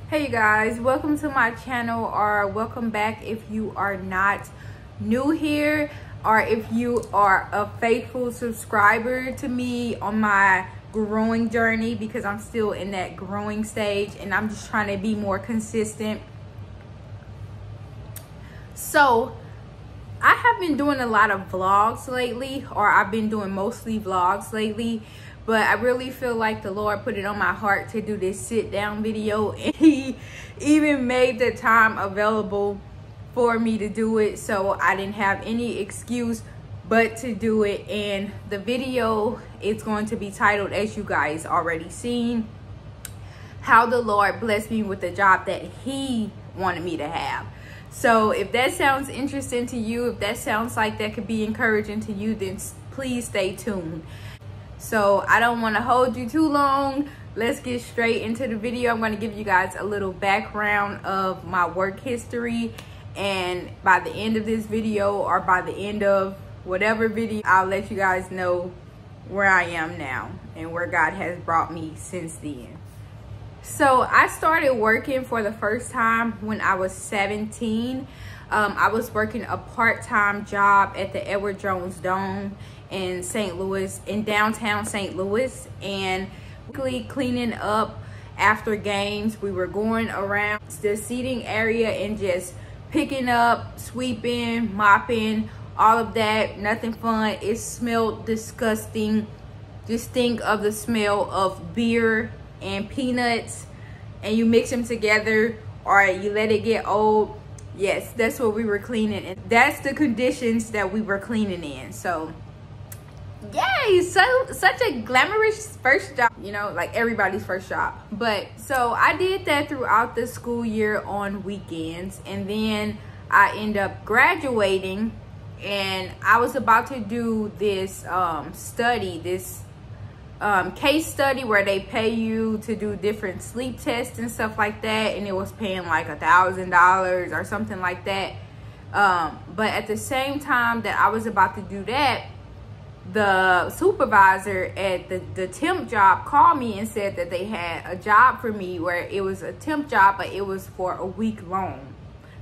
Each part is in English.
Hey you guys, welcome to my channel, or welcome back if you are not new here, or if you are a faithful subscriber to me on my growing journey, because I'm still in that growing stage and I'm just trying to be more consistent. So I have been doing a lot of vlogs lately, or I've been doing mostly vlogs lately, but I really feel like the Lord put it on my heart to do this sit down video, and he even made the time available for me to do it, so I didn't have any excuse but to do it. And the video is going to be titled, as you guys already seen, how the Lord blessed me with the job that he wanted me to have. So if that sounds interesting to you, if that sounds like that could be encouraging to you, then please stay tuned. So I don't want to hold you too long. Let's get straight into the video. I'm going to give you guys a little background of my work history, and by the end of this video, or by the end of whatever video, I'll let you guys know where I am now and where God has brought me since then. So I started working for the first time when I was 17. I was working a part-time job at the Edward Jones Dome in St. Louis, in downtown St. Louis, and cleaning up after games. We were going around the seating area and just picking up, sweeping, mopping, all of that. Nothing fun. It smelled disgusting. Just think of the smell of beer and peanuts, and you mix them together, or you let it get old. Yes, that's what we were cleaning, and that's the conditions that we were cleaning in. So yay, such a glamorous first job, you know, like everybody's first job. But so I did that throughout the school year on weekends, and then I ended up graduating, and I was about to do this case study where they pay you to do different sleep tests and stuff like that, and it was paying like $1,000 or something like that. But at the same time that I was about to do that, the supervisor at the temp job called me and said that they had a job for me where it was a temp job, but it was for a week long.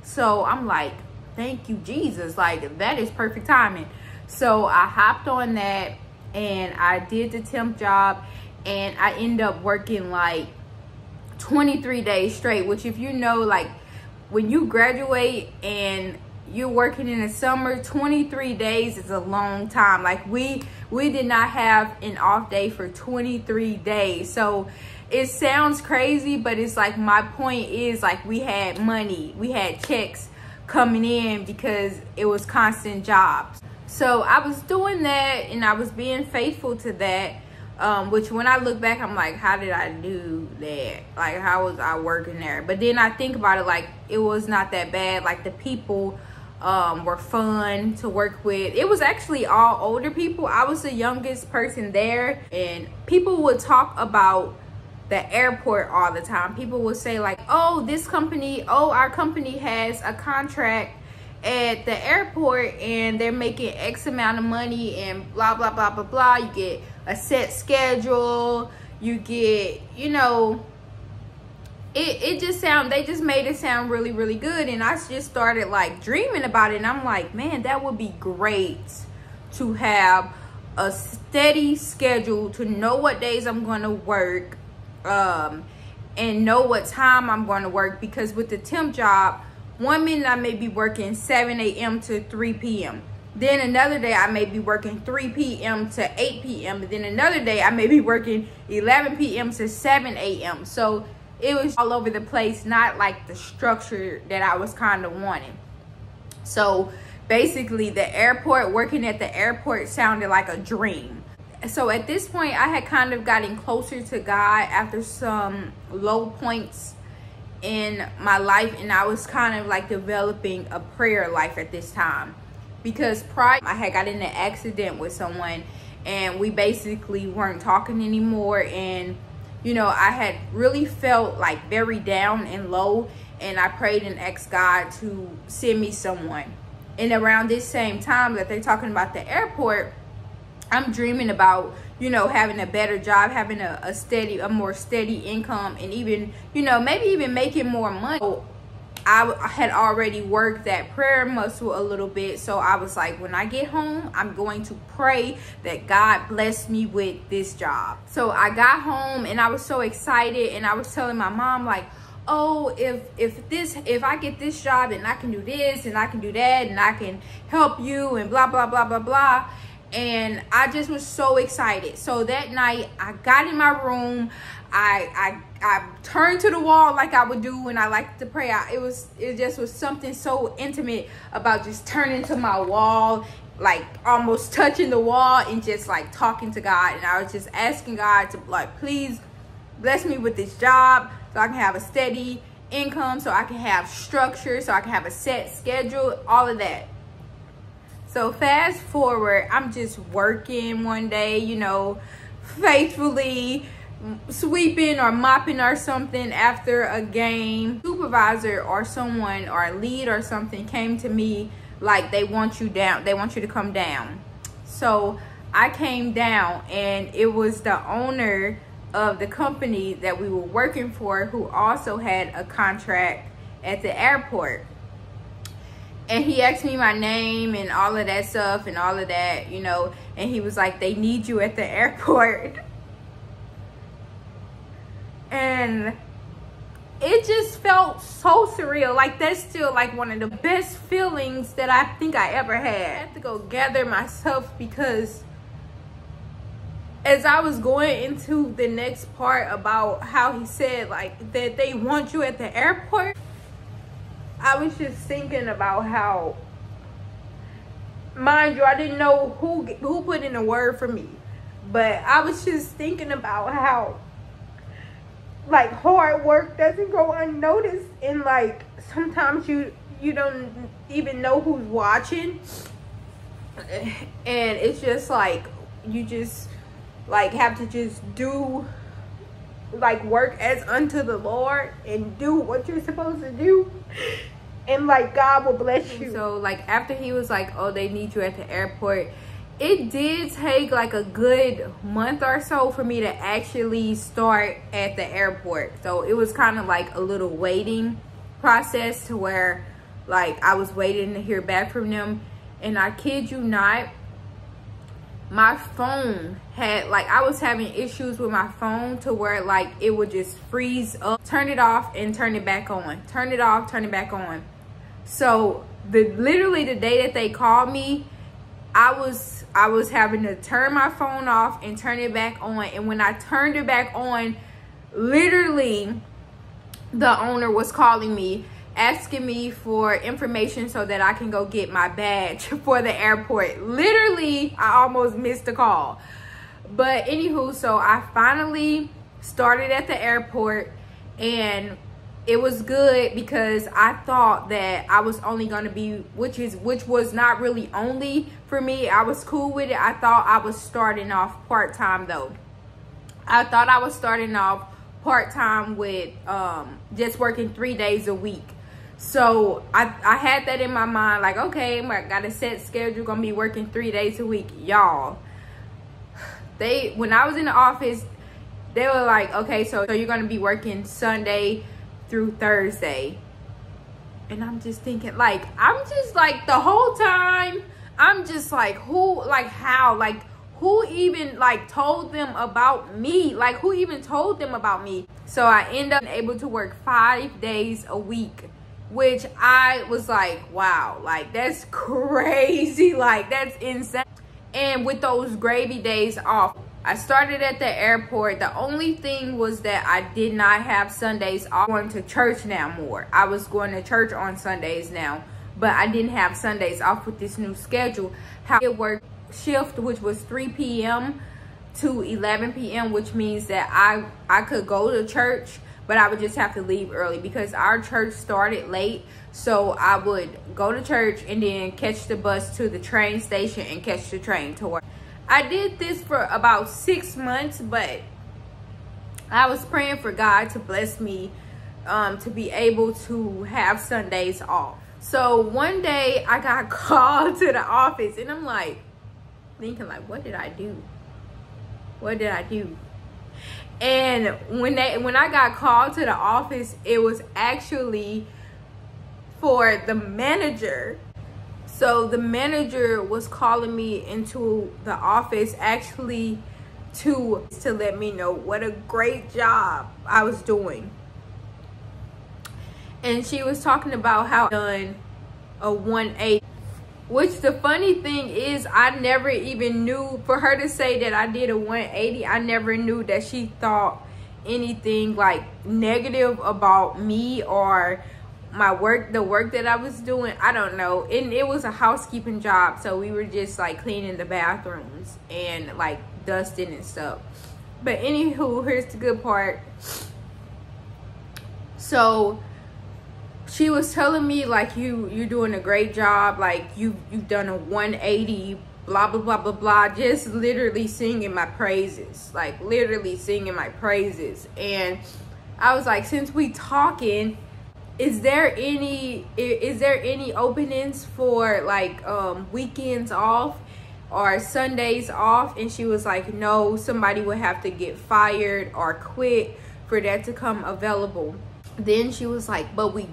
So I'm like, thank you, Jesus, like that is perfect timing. So I hopped on that and I did the temp job, and I ended up working like 23 days straight, which, if you know, like when you graduate and you're working in the summer, 23 days is a long time. Like we did not have an off day for 23 days. So it sounds crazy, but it's like, my point is, like, we had money, we had checks coming in because it was constant jobs. So I was doing that, and I was being faithful to that, which when I look back, I'm like, how did I do that? Like, how was I working there? But then I think about it, like, it was not that bad. Like, the people were fun to work with. It was actually all older people. I was the youngest person there, and people would talk about the airport all the time. People would say like, oh, this company, oh, our company has a contract at the airport and they're making X amount of money and blah blah blah blah blah. You get a set schedule, you get, you know, it just they just made it sound really, really good. And I just started like dreaming about it, and I'm like, man, that would be great to have a steady schedule, to know what days I'm going to work, and know what time I'm going to work. Because with the temp job, one minute I may be working 7 a.m. to 3 p.m. Then another day I may be working 3 p.m. to 8 p.m. And then another day I may be working 11 p.m. to 7 a.m. So it was all over the place, not like the structure that I was kind of wanting. So basically the airport, working at the airport sounded like a dream. So at this point, I had kind of gotten closer to God after some low points in my life, and I was kind of like developing a prayer life at this time, because prior I had got in an accident with someone, and we basically weren't talking anymore. And you know, I had really felt like very down and low, and I prayed and asked God to send me someone. And around this same time that they're talking about the airport, I'm dreaming about, you know, having a better job, having a more steady income, and even, you know, maybe even making more money. So I had already worked that prayer muscle a little bit. So I was like, when I get home, I'm going to pray that God bless me with this job. So I got home and I was so excited, and I was telling my mom, like, oh, if I get this job, and I can do this and I can do that and I can help you and blah blah blah blah blah. And I just was so excited. So that night I got in my room, I turned to the wall like I would do when I like to pray. It just was something so intimate about just turning to my wall, like almost touching the wall, and just like talking to God. And I was just asking God to, like, please bless me with this job so I can have a steady income, so I can have structure, so I can have a set schedule, all of that. So fast forward, I'm just working one day, you know, faithfully sweeping or mopping or something after a game. Supervisor or someone or a lead or something came to me like they want you down, they want you to come down. So I came down, and it was the owner of the company that we were working for, who also had a contract at the airport. And he asked me my name and all of that stuff and all of that, you know, and he was like, they need you at the airport. And it just felt so surreal. Like, that's still like one of the best feelings that I think I ever had. I had to go gather myself, because as I was going into the next part about how he said, like, that they want you at the airport, I was just thinking about how, mind you, I didn't know who put in a word for me, but I was just thinking about how, like, hard work doesn't go unnoticed, and like sometimes you don't even know who's watching, and it's just like you just like have to just do, like, work as unto the Lord and do what you're supposed to do, and like God will bless you. So like after he was like, oh, they need you at the airport, it did take like a good month or so for me to actually start at the airport. So it was kind of like a little waiting process, to where like I was waiting to hear back from them. And I kid you not, my phone had, like, I was having issues with my phone to where like it would just freeze up, turn it off and turn it back on, turn it off, turn it back on. So literally the day that they called me, I was having to turn my phone off and turn it back on. And when I turned it back on, literally the owner was calling me, asking me for information so that I can go get my badge for the airport. Literally, I almost missed the call. But anywho, so I finally started at the airport, and it was good because I thought that I was only going to be, which was not really only for me. I was cool with it. I thought I was starting off part-time though. I thought I was starting off part-time with just working 3 days a week. So I had that in my mind, like, okay, I got a set schedule, gonna be working 3 days a week. Y'all, when I was in the office, they were like, okay, so you're gonna be working Sunday through Thursday. And I'm just thinking, like, I'm just like, the whole time I'm just like, who, like, how, like, who even like told them about me? Like, who even told them about me? So I ended up able to work 5 days a week, which I was like, wow, like, that's crazy, like, that's insane. And with those gravy days off, I started at the airport. The only thing was that I did not have Sundays off. I'm going to church now more. I was going to church on Sundays now, but I didn't have Sundays off with this new schedule. How it worked, shift, which was 3 p.m. to 11 p.m., which means that I could go to church, but I would just have to leave early because our church started late. So I would go to church and then catch the bus to the train station and catch the train to work. I did this for about 6 months, but I was praying for God to bless me to be able to have Sundays off. So one day I got called to the office, and I'm like thinking, like, what did I do? What did I do? And when I got called to the office, it was actually for the manager. So the manager was calling me into the office actually to let me know what a great job I was doing. And she was talking about how I'd done a 180. Which the funny thing is, I never even knew, for her to say that I did a 180, I never knew that she thought anything like negative about me or my work, the work that I was doing. I don't know. And it was a housekeeping job, so we were just like cleaning the bathrooms and like dusting and stuff. But anywho, here's the good part. So she was telling me like, you're doing a great job, like you've done a 180, blah blah blah blah blah, just literally singing my praises, like literally singing my praises. And I was like, since we talking, is there any openings for like weekends off or Sundays off? And she was like, no, somebody would have to get fired or quit for that to come available. Then she was like, but we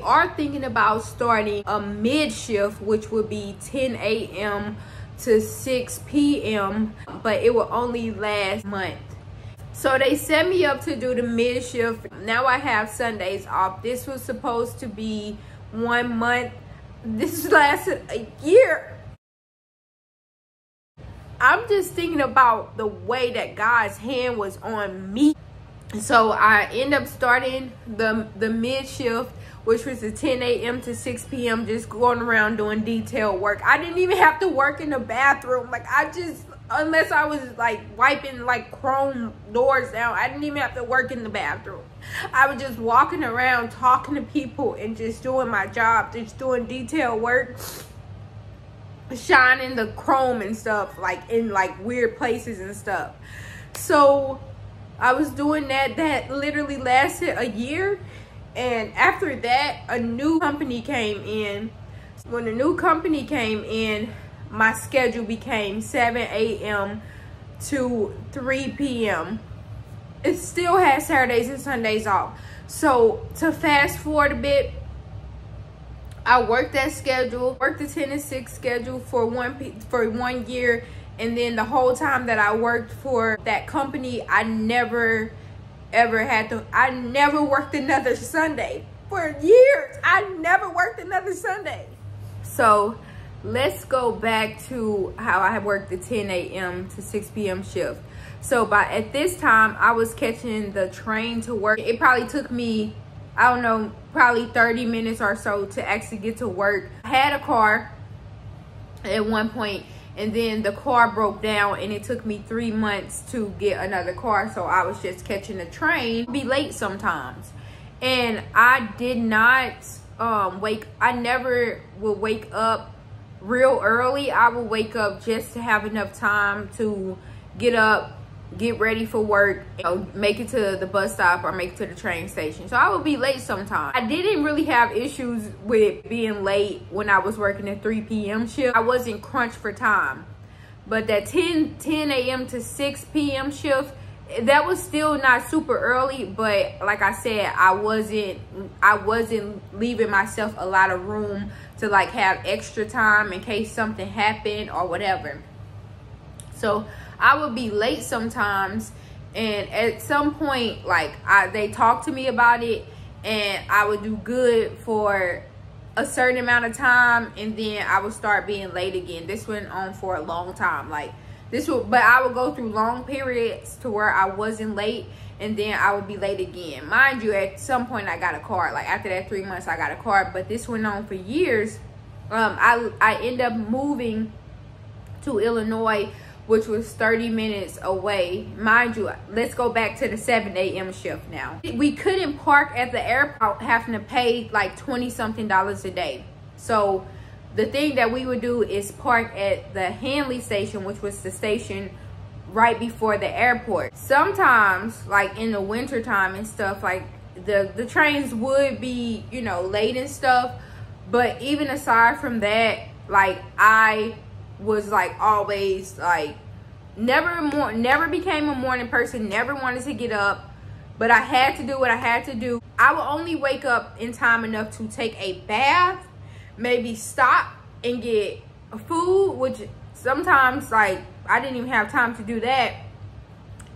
are thinking about starting a mid shift, which would be 10 a.m. to 6 p.m. but it will only last a month. So they set me up to do the mid shift. Now I have Sundays off. This was supposed to be 1 month. This lasted a year. I'm just thinking about the way that God's hand was on me. So I end up starting the mid shift, which was the 10 a.m. to 6 p.m. just going around doing detail work. I didn't even have to work in the bathroom. Like unless I was like wiping like chrome doors down, I didn't even have to work in the bathroom. I was just walking around talking to people and just doing my job, just doing detail work, shining the chrome and stuff like in like weird places and stuff. So I was doing that literally lasted a year. And after that, a new company came in. When the new company came in, my schedule became 7 a.m. to 3 p.m. It still had Saturdays and Sundays off. So to fast forward a bit, I worked that schedule, worked the 10 to 6 schedule for 1 year. And then the whole time that I worked for that company, I never worked another Sunday. For years, I never worked another Sunday. So let's go back to how I worked the 10 a.m. to 6 p.m. shift. So at this time, I was catching the train to work. It probably took me, I don't know, probably 30 minutes or so to actually get to work. I had a car at one point, and then the car broke down, and it took me 3 months to get another car. So I was just catching the train. Be late sometimes. And I did not I never would wake up real early. I would wake up just to have enough time to get up, get ready for work, make it to the bus stop or make it to the train station. So I would be late sometimes. I didn't really have issues with being late when I was working a 3 p.m. shift. I wasn't crunched for time. But that 10 a.m. to 6 p.m. shift, that was still not super early, but like I said, I wasn't leaving myself a lot of room to like have extra time in case something happened or whatever. So I would be late sometimes, and at some point, like they talked to me about it, and I would do good for a certain amount of time, and then I would start being late again. This went on for a long time, but I would go through long periods to where I wasn't late, and then I would be late again. Mind you, at some point I got a car. Like after that 3 months, I got a car, but this went on for years. I ended up moving to Illinois, which was 30 minutes away. Mind you, let's go back to the 7 a.m. shift now. We couldn't park at the airport having to pay like $20-something a day. So the thing that we would do is park at the Hanley station, which was the station right before the airport. Sometimes, like in the winter time and stuff, like the trains would be, you know, late and stuff. But even aside from that, like I was like always like never became a morning person, never wanted to get up, but I had to do what I had to do. I would only wake up in time enough to take a bath, maybe stop and get food, which sometimes like I didn't even have time to do that,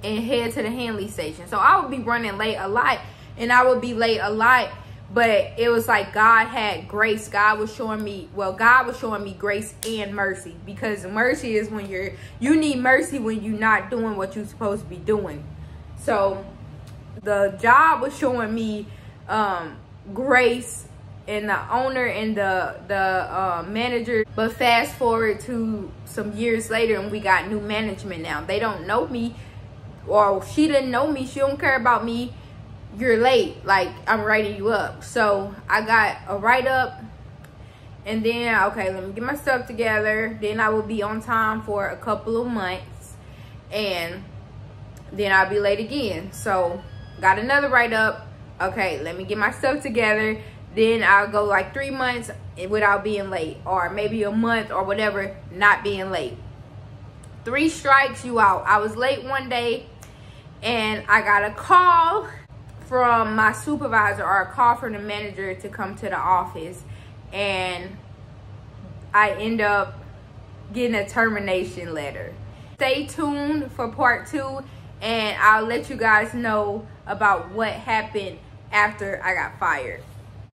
and head to the Henley station. So I would be running late a lot, and I would be late a lot, but it was like God had grace. God was showing me, well, God was showing me grace and mercy, because mercy is when you need mercy when you're not doing what you're supposed to be doing. So the job was showing me grace, and the owner and the manager. But fast forward to some years later, and we got new management now. They don't know me, or she didn't know me. She don't care about me. You're late, like I'm writing you up. So I got a write-up, and then okay, let me get my stuff together. Then I will be on time for a couple of months, and then I'll be late again. So got another write-up. Okay, let me get my stuff together. Then I'll go like 3 months without being late, or maybe a month or whatever, not being late. 3 strikes, you out. I was late one day, and I got a call from my supervisor, or a call from the manager to come to the office, and I end up getting a termination letter. Stay tuned for part 2, and I'll let you guys know about what happened after I got fired.